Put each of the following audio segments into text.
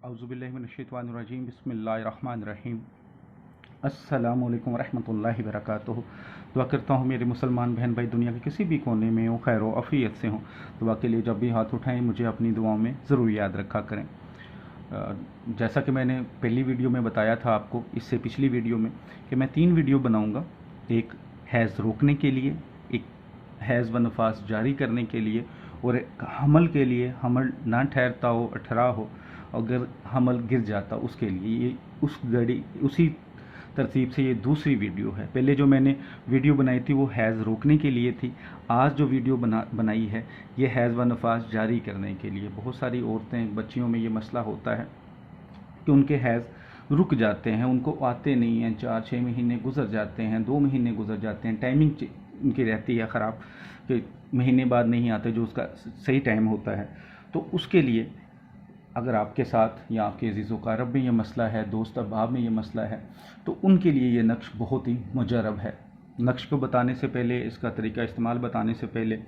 औज़ुबिल्लाहिमिनश्शैतानिर्रजीम बिस्मिल्लाहिर्रहमानिर्रहीम अस्सलामुअलैकुम वरहमतुल्लाहि वबरकातुहू। दुआ करता हूँ मेरे मुसलमान बहन भाई दुनिया के किसी भी कोने में हो, खैर व अफ़ियत से हों। दुआ के लिए जब भी हाथ उठाएं मुझे अपनी दुआओं में ज़रूर याद रखा करें। जैसा कि मैंने पहली वीडियो में बताया था आपको, इससे पिछली वीडियो में, कि मैं 3 वीडियो बनाऊँगा। एक हैज़ रोकने के लिए, एक हैज़ व नफास जारी करने के लिए, और एक हमल के लिए, हमल ना ठहरता हो, अठरा हो, अगर हमल गिर जाता उसके लिए। ये उसी तरतीब से ये दूसरी वीडियो है। पहले जो मैंने वीडियो बनाई थी वो हैज़ रोकने के लिए थी। आज जो वीडियो बनाई है ये हैज़ व नफास जारी करने के लिए। बहुत सारी औरतें, बच्चियों में ये मसला होता है कि उनके हैज़ रुक जाते हैं, उनको आते नहीं हैं, 4-6 महीने गुजर जाते हैं, 2 महीने गुजर जाते हैं, टाइमिंग उनकी रहती है ख़राब कि महीने बाद नहीं आते जो उसका सही टाइम होता है। तो उसके लिए अगर आपके साथ या आपके अज़ीज़ क़रीब में ये मसला है, दोस्त अहबाब में ये मसला है, तो उनके लिए ये नक्श बहुत ही मुजरब है। नक्श को बताने से पहले, इसका तरीका इस्तेमाल बताने से पहले,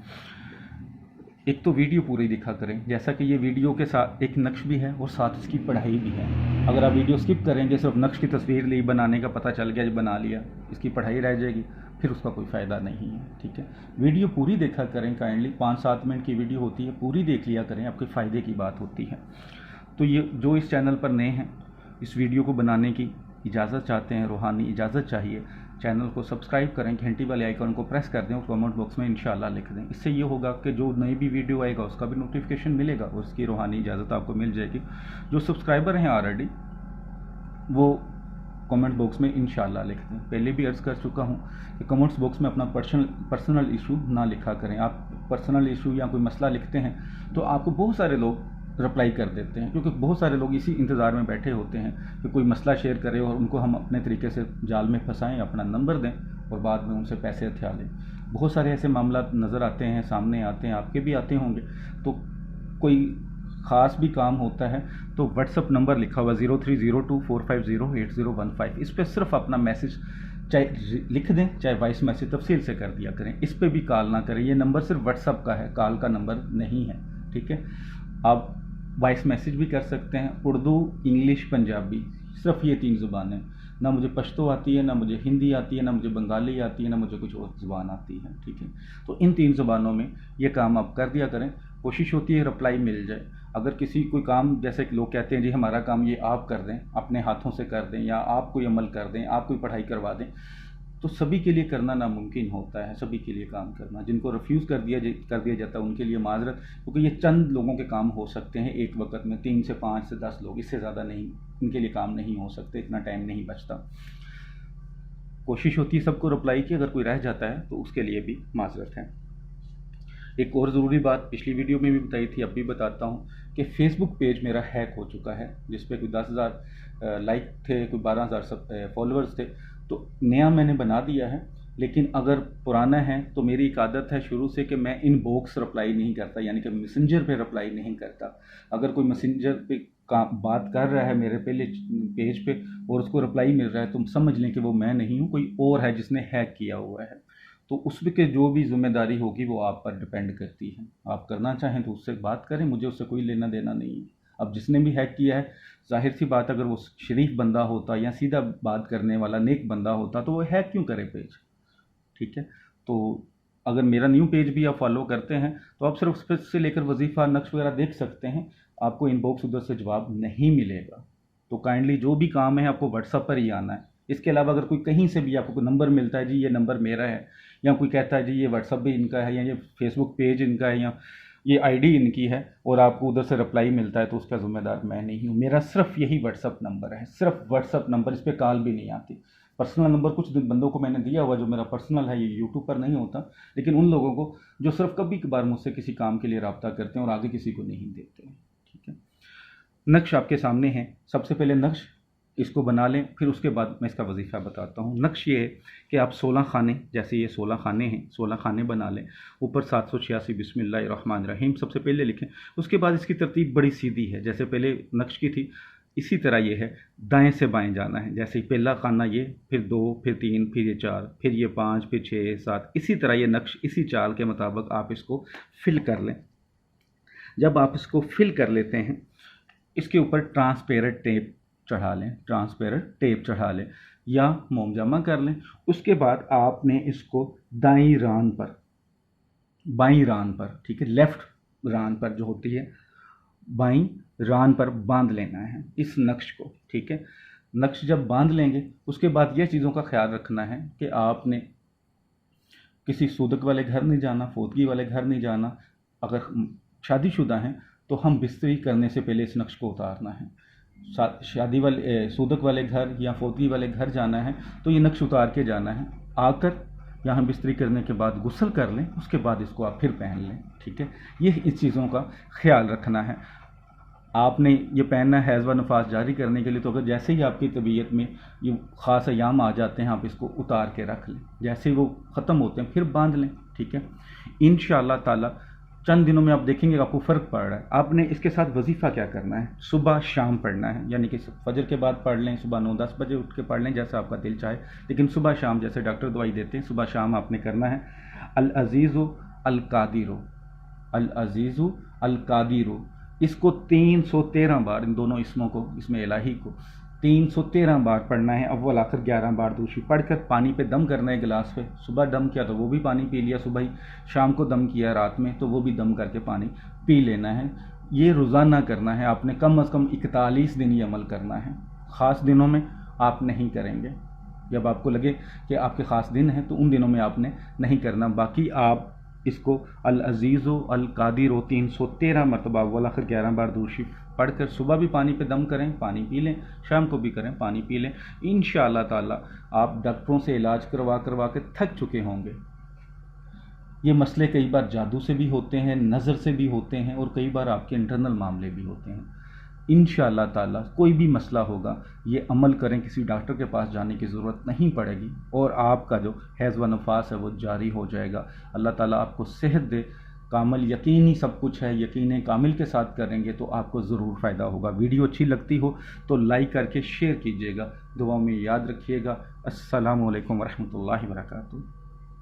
एक तो वीडियो पूरी दिखा करें। जैसा कि ये वीडियो के साथ एक नक्श भी है और साथ इसकी पढ़ाई भी है। अगर आप वीडियो स्किप करेंगे, सिर्फ नक्श की तस्वीर ली, बनाने का पता चल गया, जो बना लिया, इसकी पढ़ाई रह जाएगी, फिर उसका कोई फ़ायदा नहीं है। ठीक है, वीडियो पूरी देखा करें काइंडली। 5-7 मिनट की वीडियो होती है, पूरी देख लिया करें, आपके फ़ायदे की बात होती है। तो ये जो इस चैनल पर नए हैं, इस वीडियो को बनाने की इजाज़त चाहते हैं, रूहानी इजाज़त चाहिए, चैनल को सब्सक्राइब करें, घंटी वाले आइकन को प्रेस कर दें और कमेंट बॉक्स में इंशाल्लाह लिख दें। इससे ये होगा कि जो नई भी वीडियो आएगा उसका भी नोटिफिकेशन मिलेगा और उसकी रूहानी इजाज़त आपको मिल जाएगी। जो सब्सक्राइबर हैं ऑलरेडी, वो कमेंट बॉक्स में इंशाल्लाह लिख दें। पहले भी अर्ज़ कर चुका हूँ कि कमेंट्स बॉक्स में अपना पर्सनल इशू ना लिखा करें। आप पर्सनल इशू या कोई मसला लिखते हैं तो आपको बहुत सारे लोग रिप्लाई कर देते हैं, क्योंकि बहुत सारे लोग इसी इंतज़ार में बैठे होते हैं कि कोई मसला शेयर करे और उनको हम अपने तरीके से जाल में फंसाएं, अपना नंबर दें और बाद में उनसे पैसे हथिया लें। बहुत सारे ऐसे मामला नज़र आते हैं, सामने आते हैं, आपके भी आते होंगे। तो कोई ख़ास भी काम होता है तो व्हाट्सअप नंबर लिखा हुआ 030245080115, इस पर सिर्फ अपना मैसेज चाहे लिख दें, चाहे वॉइस मैसेज तफसील से कर दिया करें। इस पर भी कॉल ना करें, ये नंबर सिर्फ व्हाट्सअप का है, कॉल का नंबर नहीं है। ठीक है, आप वॉइस मैसेज भी कर सकते हैं। उर्दू, इंग्लिश, पंजाबी, सिर्फ ये 3 ज़ुबानें। ना मुझे पश्तो आती है, ना मुझे हिंदी आती है, ना मुझे बंगाली आती है, ना मुझे कुछ और ज़ुबान आती है। ठीक है, तो इन 3 ज़ुबानों में ये काम आप कर दिया करें। कोशिश होती है रिप्लाई मिल जाए। अगर किसी कोई काम, जैसे कि लोग कहते हैं जी हमारा काम ये आप कर दें, अपने हाथों से कर दें, या आप कोई अमल कर दें, आप कोई पढ़ाई करवा दें, तो सभी के लिए करना नामुमकिन होता है। सभी के लिए काम करना, जिनको रिफ्यूज़ कर दिया जाता है उनके लिए माजरत, क्योंकि ये चंद लोगों के काम हो सकते हैं एक वक्त में, 3 से 5 से 10 लोग, इससे ज़्यादा नहीं, इनके लिए काम नहीं हो सकते, इतना टाइम नहीं बचता। कोशिश होती है सबको रिप्लाई की, अगर कोई रह जाता है तो उसके लिए भी माजरत है। एक और ज़रूरी बात पिछली वीडियो में भी बताई थी, अब भी बताता हूँ कि फेसबुक पेज मेरा हैक हो चुका है, जिस पे कोई 10,000 लाइक थे, कोई 12,000 फॉलोअर्स थे। तो नया मैंने बना दिया है, लेकिन अगर पुराना है तो मेरी एक आदत है शुरू से कि मैं इनबॉक्स रिप्लाई नहीं करता, यानी कि मैसेंजर पे रिप्लाई नहीं करता। अगर कोई मैसेंजर पे बात कर रहा है मेरे पहले पेज पे और उसको रिप्लाई मिल रहा है, तो समझ लें कि वो मैं नहीं हूँ, कोई और है जिसने हैक किया हुआ है। तो उसके जो भी जिम्मेदारी होगी वो आप पर डिपेंड करती है। आप करना चाहें तो उससे बात करें, मुझे उससे कोई लेना देना नहीं है। अब जिसने भी हैक किया है, जाहिर सी बात, अगर वो शरीफ बंदा होता या सीधा बात करने वाला नेक बंदा होता तो वो हैक क्यों करे पेज। ठीक है, तो अगर मेरा न्यू पेज भी आप फॉलो करते हैं तो आप सिर्फ उस से लेकर वजीफ़ा, नक्श वगैरह देख सकते हैं, आपको इनबॉक्स उधर से जवाब नहीं मिलेगा। तो काइंडली जो भी काम है आपको व्हाट्सएप पर ही आना है। इसके अलावा अगर कोई कहीं से भी आपको कोई नंबर मिलता है, जी ये नंबर मेरा है, या कोई कहता है जी ये व्हाट्सएप भी इनका है, या ये फेसबुक पेज इनका है, या ये आईडी इनकी है, और आपको उधर से रिप्लाई मिलता है, तो उसका ज़िम्मेदार मैं नहीं हूँ। मेरा सिर्फ यही व्हाट्सएप नंबर है, सिर्फ व्हाट्सएप नंबर, इस पर कॉल भी नहीं आती। पर्सनल नंबर कुछ बंदों को मैंने दिया हुआ जो मेरा पर्सनल है, ये यूट्यूब पर नहीं होता, लेकिन उन लोगों को जो सिर्फ कभी कभार मुझसे किसी काम के लिए रब्ता करते हैं और आगे किसी को नहीं देते हैं। ठीक है, नक्श आपके सामने है। सबसे पहले नक्श इसको बना लें, फिर उसके बाद मैं इसका वजीफ़ा बताता हूँ। नक्श ये है कि आप 16 खाने, जैसे ये 16 खाने हैं, 16 खाने बना लें। ऊपर 786 बिस्मिल्लाहिर्रहमानिर्रहीम सबसे पहले लिखें। उसके बाद इसकी तरतीब बड़ी सीधी है, जैसे पहले नक्श की थी इसी तरह ये है, दाएं से बाएं जाना है। जैसे पहला खाना ये, फिर 2, फिर 3, फिर ये 4, फिर ये 5, फिर 6, 7, इसी तरह ये नक्श, इसी चाल के मुताबिक आप इसको फिल कर लें। जब आप इसको फिल कर लेते हैं इसके ऊपर ट्रांसपेरेंट टेप चढ़ा लें, ट्रांसपेरेंट टेप चढ़ा लें या मोम जमा कर लें। उसके बाद आपने इसको दाईं रान पर, बाईं रान पर, ठीक है, लेफ्ट रान पर जो होती है, बाईं रान पर बांध लेना है इस नक्श को, ठीक है। नक्श जब बांध लेंगे उसके बाद यह चीज़ों का ख्याल रखना है कि आपने किसी सूदक वाले घर नहीं जाना, फोतगी वाले घर नहीं जाना। अगर शादीशुदा हैं तो हम बिस्तरी करने से पहले इस नक्श को उतारना है। शादी वाले सूदक वाले घर या फोतगी वाले घर जाना है तो ये नक्श उतार के जाना है। आकर यहाँ बिस्तरी करने के बाद गुस्ल कर लें, उसके बाद इसको आप फिर पहन लें, ठीक है। ये इस चीज़ों का ख्याल रखना है। आपने ये पहनना है हैज़ व नफास जारी करने के लिए, तो अगर जैसे ही आपकी तबीयत में ये ख़ास अयाम आ जाते हैं आप इसको उतार के रख लें, जैसे ही वो ख़त्म होते हैं फिर बांध लें, ठीक है। इंशाअल्लाह ताला चंद दिनों में आप देखेंगे आपको फ़र्क पड़ रहा है। आपने इसके साथ वजीफ़ा क्या करना है, सुबह शाम पढ़ना है, यानी कि फजर के बाद पढ़ लें, सुबह 9-10 बजे उठ के पढ़ लें, जैसा आपका दिल चाहे, लेकिन सुबह शाम जैसे डॉक्टर दवाई देते हैं सुबह शाम आपने करना है। अल अज़ीज़ु अल कादिरो, अल अज़ीज़ु अल कादिरो, इसको 313 बार, इन दोनों इसमों को, इसमें इलाही को 313 बार पढ़ना है। अव्वल आखिर 11 बार दूसरी पढ़कर पानी पे दम करना है गिलास पे। सुबह दम किया तो वो भी पानी पी लिया, सुबह ही शाम को दम किया रात में तो वो भी दम करके पानी पी लेना है। ये रोज़ाना करना है आपने, कम अज़ कम 41 दिन ये अमल करना है। ख़ास दिनों में आप नहीं करेंगे, जब आपको लगे कि आपके ख़ास दिन हैं तो उन दिनों में आपने नहीं करना। बाकी आप इसको अल अज़ीज़ो अल कादिरो 313 मरतबा अव्वल आखिर 11 बार दूसरी पढ़कर सुबह भी पानी पे दम करें, पानी पी लें, शाम को भी करें, पानी पी लें। इंशाअल्लाह ताला आप डॉक्टरों से इलाज करवा के थक चुके होंगे। ये मसले कई बार जादू से भी होते हैं, नज़र से भी होते हैं और कई बार आपके इंटरनल मामले भी होते हैं। इंशाअल्लाह ताला कोई भी मसला होगा ये अमल करें, किसी डॉक्टर के पास जाने की ज़रूरत नहीं पड़ेगी और आपका जो हैज़ व नफास है वो जारी हो जाएगा। अल्लाह ताला आपको सेहत दे, कामिल यकीनी सब कुछ है, यकीन कामिल के साथ करेंगे तो आपको ज़रूर फ़ायदा होगा। वीडियो अच्छी लगती हो तो लाइक करके शेयर कीजिएगा, दुआ में याद रखिएगा। अस्सलामु अलैकुम वरहमतुल्लाहि वबरकातुहू।